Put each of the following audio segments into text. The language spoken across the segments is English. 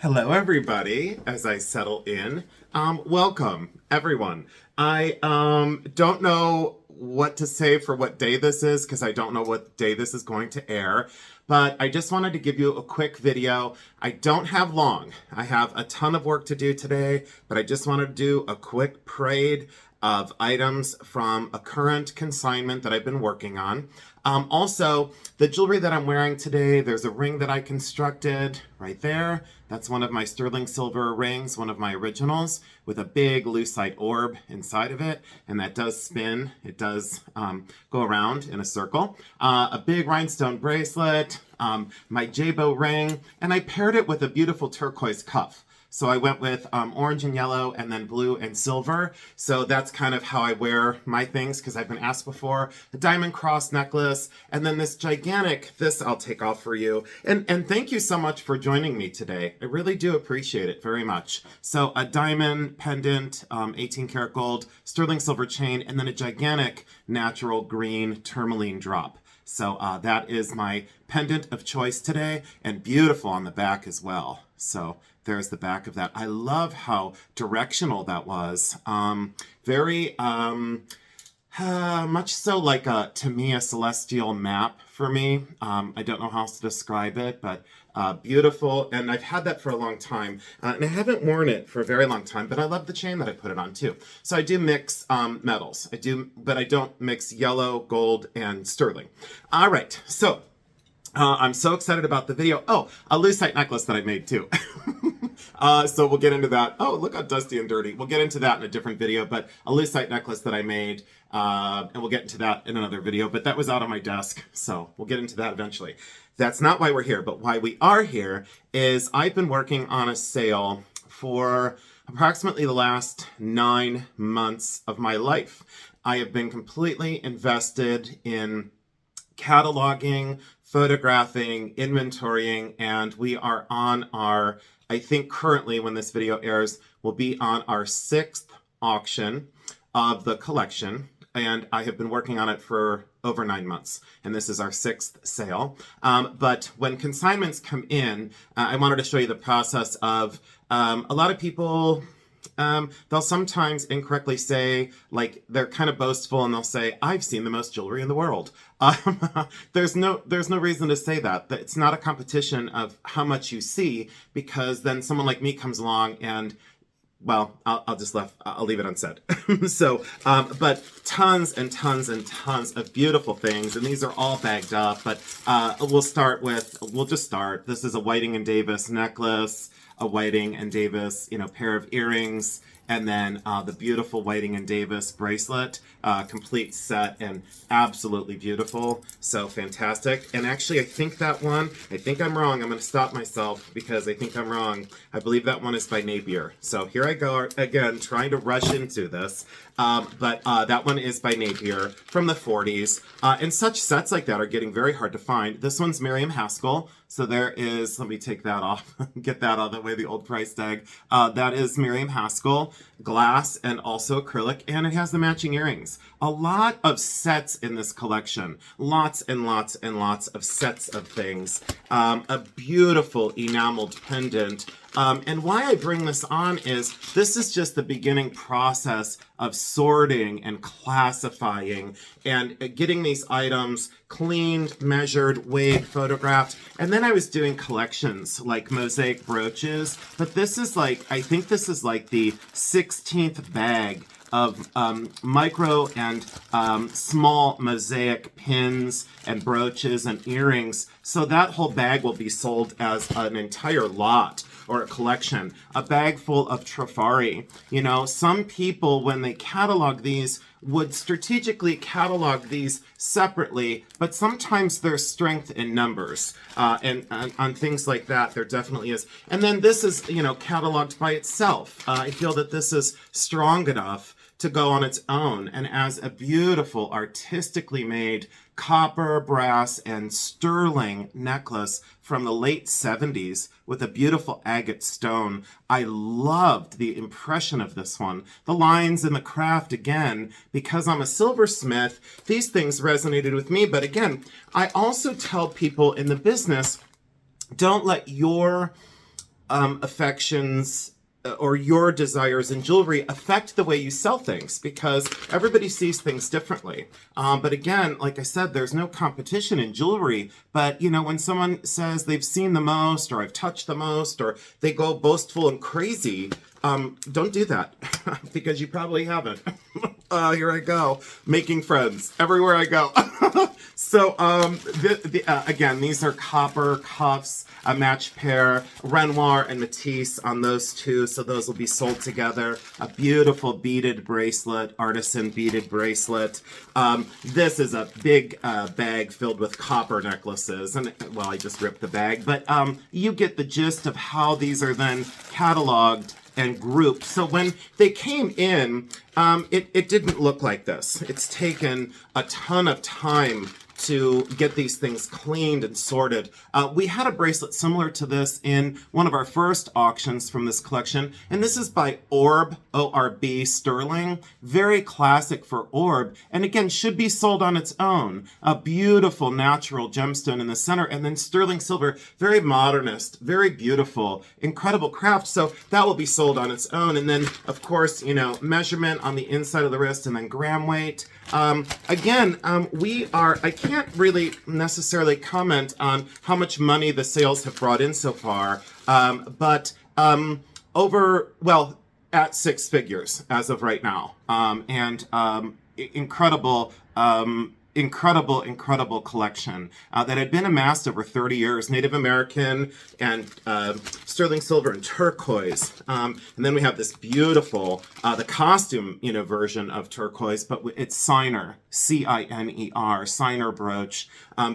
Hello, everybody. As I settle in, welcome, everyone. I don't know what to say for what day this is because I don't know what day this is going to air. But I just wanted to give you a quick video. I don't have long. I have a ton of work to do today, but I just wanted to do a quick parade of items from a current consignment that I've been working on. Also, the jewelry that I'm wearing today, there's a ring that I constructed right there. That's one of my sterling silver rings, one of my originals, with a big lucite orb inside of it. And that does spin. It does go around in a circle. A big rhinestone bracelet, my J-bow ring, and I paired it with a beautiful turquoise cuff. So I went with orange and yellow and then blue and silver. So that's kind of how I wear my things because I've been asked before. A diamond cross necklace and then this gigantic, this I'll take off for you. And thank you so much for joining me today. I really do appreciate it very much. So a diamond pendant, 18 karat gold, sterling silver chain, and then a gigantic natural green tourmaline drop. So that is my pendant of choice today and beautiful on the back as well. So there's the back of that. I love how directional that was. Very much so like to me, a celestial map for me. I don't know how else to describe it, but beautiful. And I've had that for a long time. And I haven't worn it for a very long time, but I love the chain that I put it on too. So I do mix metals. I do, but I don't mix yellow, gold, and sterling. All right, so I'm so excited about the video. Oh, a lucite necklace that I made too. So we'll get into that. Oh, look how dusty and dirty. We'll get into that in a different video, but a lucite necklace that I made, and we'll get into that in another video, but that was out on my desk, so we'll get into that eventually. That's not why we're here, but why we are here is I've been working on a sale for approximately the last 9 months of my life. I have been completely invested in cataloging, photographing, inventorying, and we are on our, I think currently when this video airs, we'll be on our 6th auction of the collection. And I have been working on it for over 9 months. And this is our 6th sale. But when consignments come in, I wanted to show you the process of a lot of people, they'll sometimes incorrectly say, like, they're kind of boastful and they'll say, I've seen the most jewelry in the world. There's no reason to say that. It's not a competition of how much you see, because then someone like me comes along and, well, I'll leave it unsaid. So, but tons and tons and tons of beautiful things, and these are all bagged up, but we'll just start. This is a Whiting and Davis necklace, a Whiting and Davis, pair of earrings, and then the beautiful Whiting and Davis bracelet, complete set and absolutely beautiful. So fantastic. And actually, I think I'm wrong. I'm going to stop myself because I think I'm wrong. I believe that one is by Napier. So here I go again, trying to rush into this. But that one is by Napier from the 40s. And such sets like that are getting very hard to find. This one's Miriam Haskell. So there is, let me take that off, get that out of the way, the old price tag. That is Miriam Haskell, glass and also acrylic, and it has the matching earrings. A lot of sets in this collection, lots and lots and lots of sets of things. A beautiful enameled pendant. And why I bring this on is this is just the beginning process of sorting and classifying and getting these items cleaned, measured, weighed, photographed. And then I was doing collections like mosaic brooches, but I think this is like the 16th bag of micro and small mosaic pins and brooches and earrings. So that whole bag will be sold as an entire lot or a collection. A bag full of Trifari. Some people, when they catalog these, would strategically catalog these separately, but sometimes there's strength in numbers. And on things like that, there definitely is. And then this is, cataloged by itself. I feel that this is strong enough to go on its own and as a beautiful, artistically made copper, brass, and sterling necklace from the late 70s with a beautiful agate stone. I loved the impression of this one. The lines and the craft, again, because I'm a silversmith, these things resonated with me. But again, I also tell people in the business, don't let your affections or your desires in jewelry affect the way you sell things, because everybody sees things differently. But again, like I said, there's no competition in jewelry. But, you know, when someone says they've seen the most, or I've touched the most, or they go boastful and crazy, don't do that because you probably haven't. Here I go, making friends everywhere I go. So, again, these are copper cuffs, a match pair, Renoir and Matisse on those two. So those will be sold together. A beautiful beaded bracelet, artisan beaded bracelet. This is a big bag filled with copper necklaces. And, well, I just ripped the bag. But you get the gist of how these are then cataloged and grouped. So when they came in, it didn't look like this. It's taken a ton of time to get these things cleaned and sorted. We had a bracelet similar to this in one of our first auctions from this collection, and this is by Orb, O-R-B, Sterling. Very classic for Orb, and again, should be sold on its own. A beautiful natural gemstone in the center, and then sterling silver, very modernist, very beautiful, incredible craft, so that will be sold on its own. And then, of course, you know, measurement on the inside of the wrist, and then gram weight. I can't really necessarily comment on how much money the sales have brought in so far, but at six figures as of right now, incredible collection that had been amassed over 30 years. Native American and sterling silver and turquoise. And then we have this beautiful, the costume, version of turquoise, but it's Ciner, C-I-N-E-R, Ciner brooch.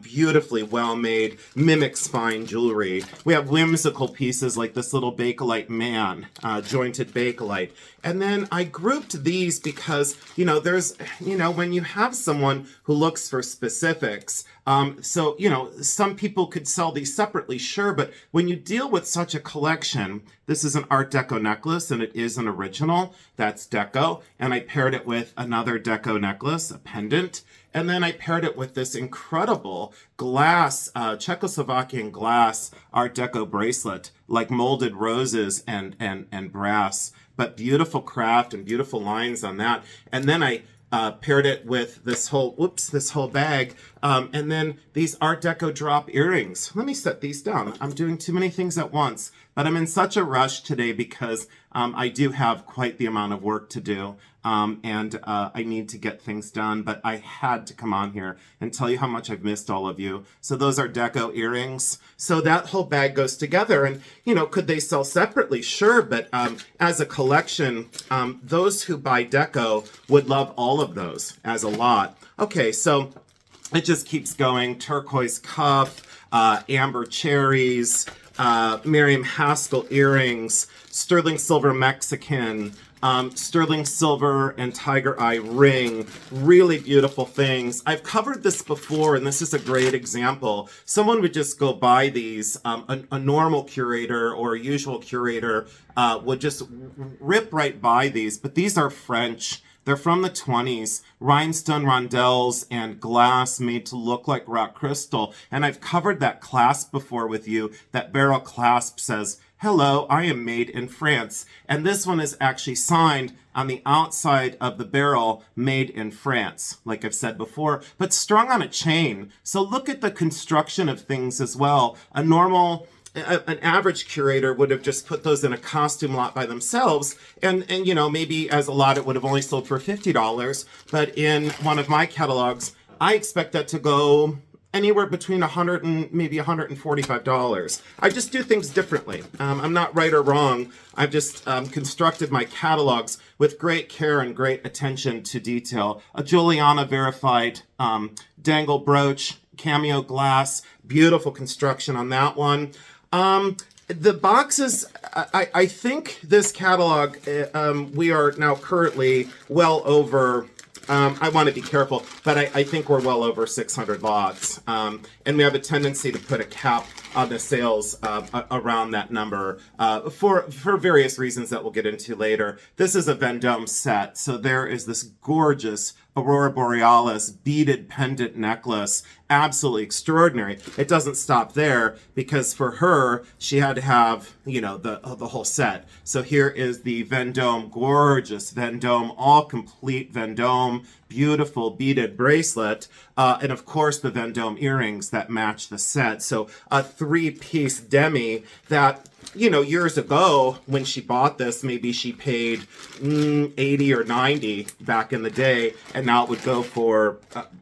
Beautifully well-made, mimics fine jewelry. We have whimsical pieces like this little Bakelite man, jointed Bakelite. And then I grouped these because, there's, when you have someone who looks for specifics, some people could sell these separately, sure, but when you deal with such a collection, this is an Art Deco necklace, and it is an original. That's Deco, and I paired it with another Deco necklace, a pendant, and then I paired it with this incredible glass, Czechoslovakian glass Art Deco bracelet, like molded roses and brass, but beautiful craft and beautiful lines on that. And then I paired it with this whole bag, and then these Art Deco drop earrings. Let me set these down. I'm doing too many things at once, but I'm in such a rush today because I do have quite the amount of work to do, and I need to get things done, but I had to come on here and tell you how much I've missed all of you. So those are Deco earrings. So that whole bag goes together, and, could they sell separately? Sure, but as a collection, those who buy Deco would love all of those as a lot. Okay, so it just keeps going. Turquoise cuff, amber cherries, Miriam Haskell earrings, sterling silver Mexican, sterling silver and tiger eye ring. Really beautiful things. I've covered this before, and this is a great example. Someone would just go buy these. A normal curator or a usual curator would just rip right by these, but these are French. They're from the 20s, rhinestone rondelles and glass made to look like rock crystal. And I've covered that clasp before with you. That barrel clasp says, "Hello, I am made in France." And this one is actually signed on the outside of the barrel, "Made in France," like I've said before, but strung on a chain. So look at the construction of things as well. An average curator would have just put those in a costume lot by themselves, and maybe as a lot it would have only sold for $50, but in one of my catalogs I expect that to go anywhere between $100 and maybe $145. I just do things differently. I'm not right or wrong. I've just constructed my catalogs with great care and great attention to detail. A Juliana verified dangle brooch, cameo glass, beautiful construction on that one. The boxes, I think this catalog, we are now currently well over, I want to be careful, but I think we're well over 600 lots. And we have a tendency to put a cap on the sales around that number for various reasons that we'll get into later. This is a Vendome set. So there is this gorgeous Aurora Borealis beaded pendant necklace. Absolutely extraordinary. It doesn't stop there because for her, she had to have, the whole set. So here is the Vendome, gorgeous Vendome, all complete Vendome, beautiful beaded bracelet. And of course the Vendome earrings that match the set. So a 3-piece demi that, years ago when she bought this, maybe she paid 80 or 90 back in the day, and now it would go for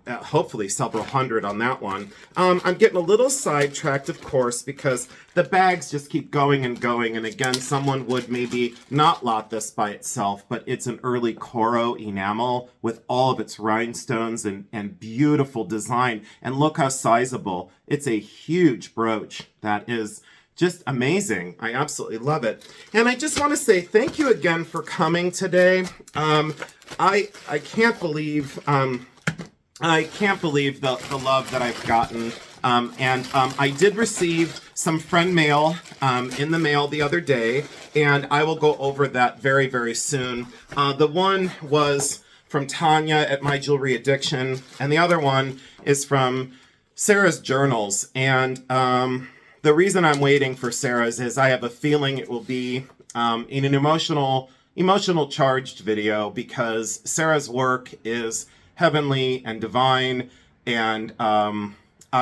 hopefully several hundred on that one. I'm getting a little sidetracked, of course, because the bags just keep going and going. And again, someone would maybe not lot this by itself, but it's an early Coro enamel with all of its rhinestones and beautiful design. And look how sizable. It's a huge brooch that is just amazing. I absolutely love it. And I just want to say thank you again for coming today. I can't believe the love that I've gotten. I did receive some friend mail in the mail the other day, and I will go over that very, very soon. The one was from Tanya at My Jewelry Addiction, and the other one is from Sarah's Journals. And the reason I'm waiting for Sarah's is I have a feeling it will be in an emotional charged video, because Sarah's work is heavenly and divine, and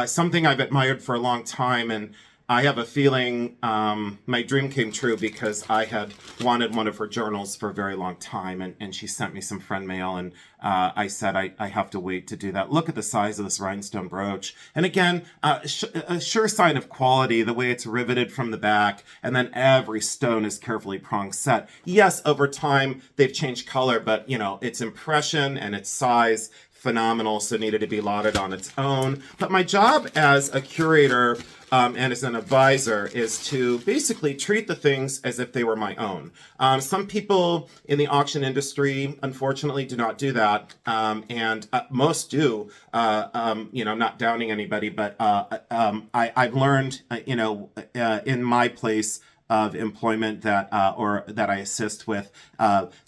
something I've admired for a long time. And I have a feeling my dream came true, because I had wanted one of her journals for a very long time, and she sent me some friend mail, and I said I have to wait to do that. Look at the size of this rhinestone brooch. And again, a sure sign of quality, the way it's riveted from the back, and then every stone is carefully prong set. Yes, over time they've changed color, but its impression and its size, phenomenal, so needed to be lauded on its own. But my job as a curator and as an advisor is to basically treat the things as if they were my own. Some people in the auction industry, unfortunately, do not do that, and most do. I'm not downing anybody, but I've learned, in my place of employment that I assist with,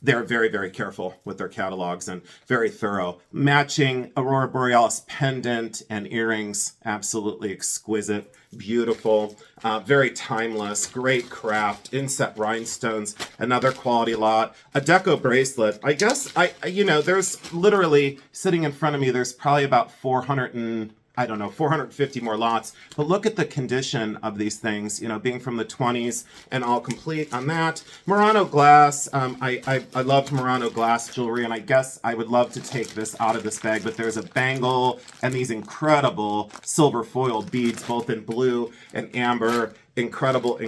they're very, very careful with their catalogs and very thorough. Matching Aurora Borealis pendant and earrings, absolutely exquisite, beautiful, very timeless, great craft, inset rhinestones, another quality lot. A deco bracelet. I guess there's literally sitting in front of me, there's probably about 450 more lots. But look at the condition of these things, being from the 20s and all complete on that. Murano glass. I love Murano glass jewelry, and I guess I would love to take this out of this bag, but there's a bangle and these incredible silver foiled beads, both in blue and amber. Incredible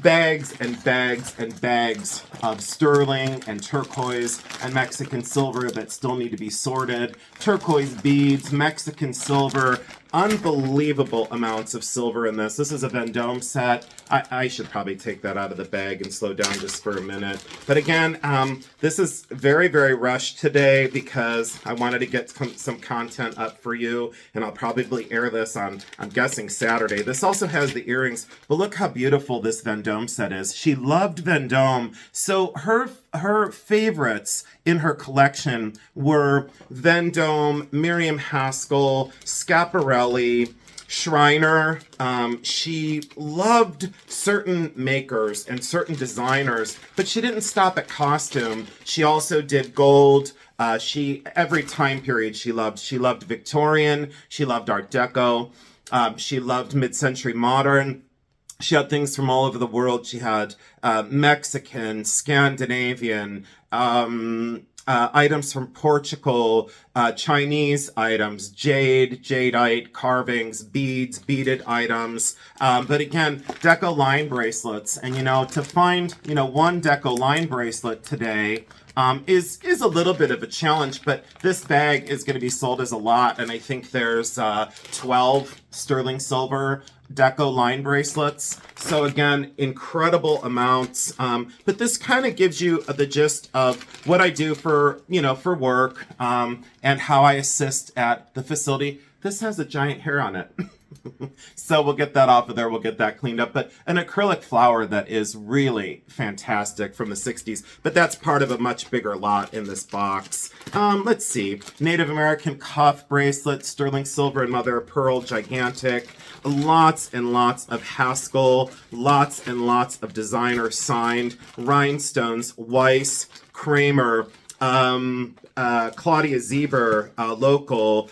bags and bags and bags of sterling and turquoise and Mexican silver that still need to be sorted. Turquoise beads, Mexican silver, unbelievable amounts of silver in this. This is a Vendome set. I should probably take that out of the bag and slow down just for a minute. But again, this is very, very rushed today because I wanted to get some content up for you, and I'll probably air this on, I'm guessing, Saturday. This also has the earrings, but look how beautiful this Vendome set is. She loved Vendome, so her favorites in her collection were Vendome, Miriam Haskell, Schiaparelli, Shriner. She loved certain makers and certain designers, but she didn't stop at costume. She also did gold. Every time period she loved. She loved Victorian. She loved Art Deco. She loved mid-century modern. She had things from all over the world. She had Mexican, Scandinavian, items from Portugal, Chinese items, jadeite carvings, beads, beaded items. But again, deco line bracelets. And, to find, one deco line bracelet today is a little bit of a challenge, but this bag is going to be sold as a lot. And I think there's 12 sterling silver deco line bracelets. So again, incredible amounts. But this kind of gives you the gist of what I do for work, and how I assist at the facility. This has a giant hair on it. So we'll get that off of there. We'll get that cleaned up. But an acrylic flower that is really fantastic from the 60s. But that's part of a much bigger lot in this box. Let's see. Native American cuff bracelet, sterling silver and mother of pearl, gigantic. Lots and lots of Haskell. Lots and lots of designer signed. Rhinestones, Weiss, Kramer, Claudia Zieber, local,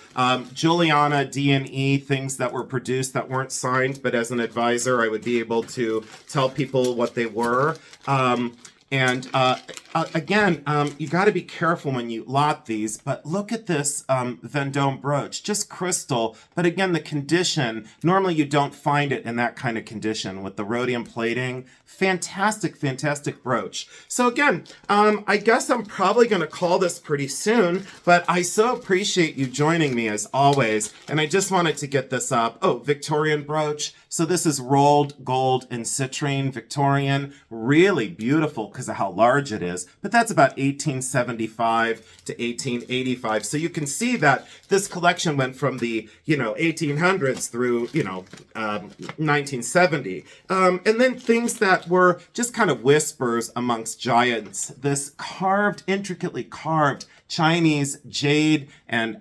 Juliana D&E, things that were produced that weren't signed, but as an advisor, I would be able to tell people what they were. Again, you got to be careful when you lot these, but look at this Vendome brooch, just crystal. But again, the condition, normally you don't find it in that kind of condition with the rhodium plating. Fantastic, fantastic brooch. So again, I guess I'm probably going to call this pretty soon, but I so appreciate you joining me as always. And I just wanted to get this up. Oh, Victorian brooch. So this is rolled gold and citrine Victorian. Really beautiful because of how large it is. But that's about 1875 to 1885. So you can see that this collection went from the, 1800s through, 1970. And then things that were just kind of whispers amongst giants. This carved, intricately carved Chinese jade and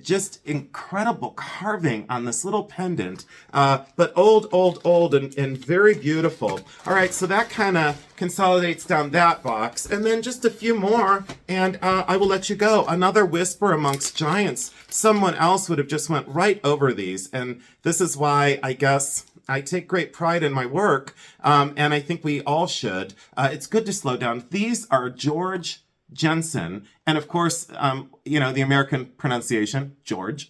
just incredible carving on this little pendant, but old, and very beautiful. All right, so that kind of consolidates down that box. And then just a few more, and I will let you go. Another whisper amongst giants. Someone else would have just went right over these, and this is why I guess I take great pride in my work, and I think we all should. It's good to slow down. These are George Jensen, and of course, the American pronunciation, George,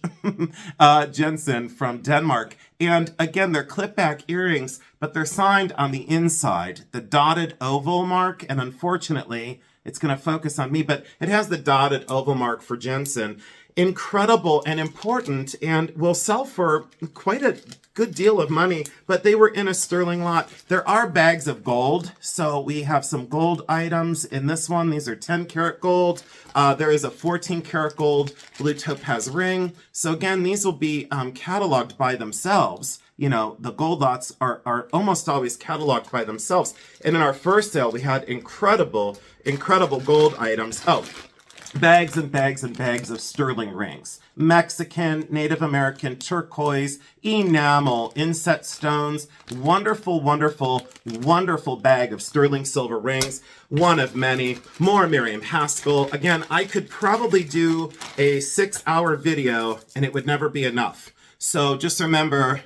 Jensen from Denmark. And again, they're clip-back earrings, but they're signed on the inside, the dotted oval mark, and unfortunately, it's going to focus on me, but it has the dotted oval mark for Jensen. Incredible and important, and will sell for quite a good deal of money, but they were in a sterling lot. There are bags of gold, so we have some gold items in this one. These are 10 karat gold. There is a 14 karat gold blue topaz ring. So again, these will be cataloged by themselves. The gold lots are almost always cataloged by themselves. And in our first sale, we had incredible gold items. Oh, bags and bags and bags of sterling rings. Mexican, Native American, turquoise, enamel, inset stones. Wonderful, wonderful, wonderful bag of sterling silver rings. One of many. More Miriam Haskell. Again, I could probably do a 6-hour video and it would never be enough. So just remember,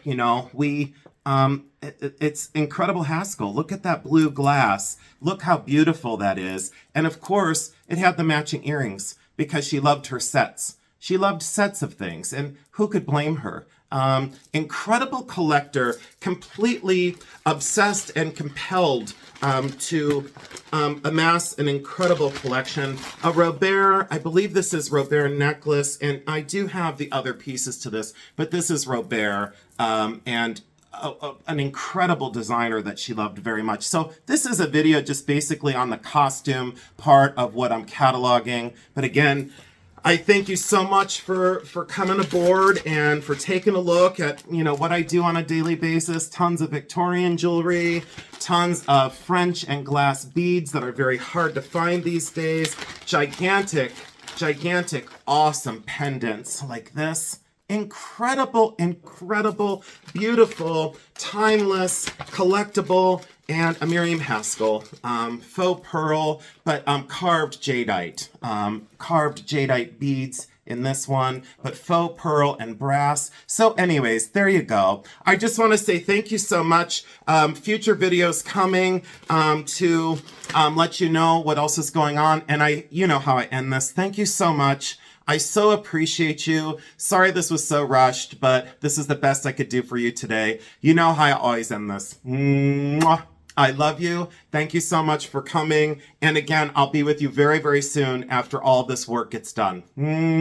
it's incredible Haskell. Look at that blue glass. Look how beautiful that is. And of course, it had the matching earrings because she loved her sets. She loved sets of things, and who could blame her? Incredible collector, completely obsessed and compelled to amass an incredible collection. A Robert, I believe this is Robert necklace, and I do have the other pieces to this, but this is Robert, and an incredible designer that she loved very much. So this is a video just basically on the costume part of what I'm cataloging. But again, I thank you so much for coming aboard and for taking a look at, what I do on a daily basis. Tons of Victorian jewelry, tons of French and glass beads that are very hard to find these days. Gigantic, awesome pendants like this. Incredible, beautiful, timeless, collectible, and a Miriam Haskell, faux pearl, but carved jadeite. Carved jadeite beads in this one, but faux pearl and brass. So anyways, there you go. I just want to say thank you so much. Future videos coming to let you know what else is going on. And you know how I end this. Thank you so much. I so appreciate you. Sorry this was so rushed, but this is the best I could do for you today. You know how I always end this. Mwah. I love you. Thank you so much for coming. And again, I'll be with you very, very soon after all this work gets done. Mwah.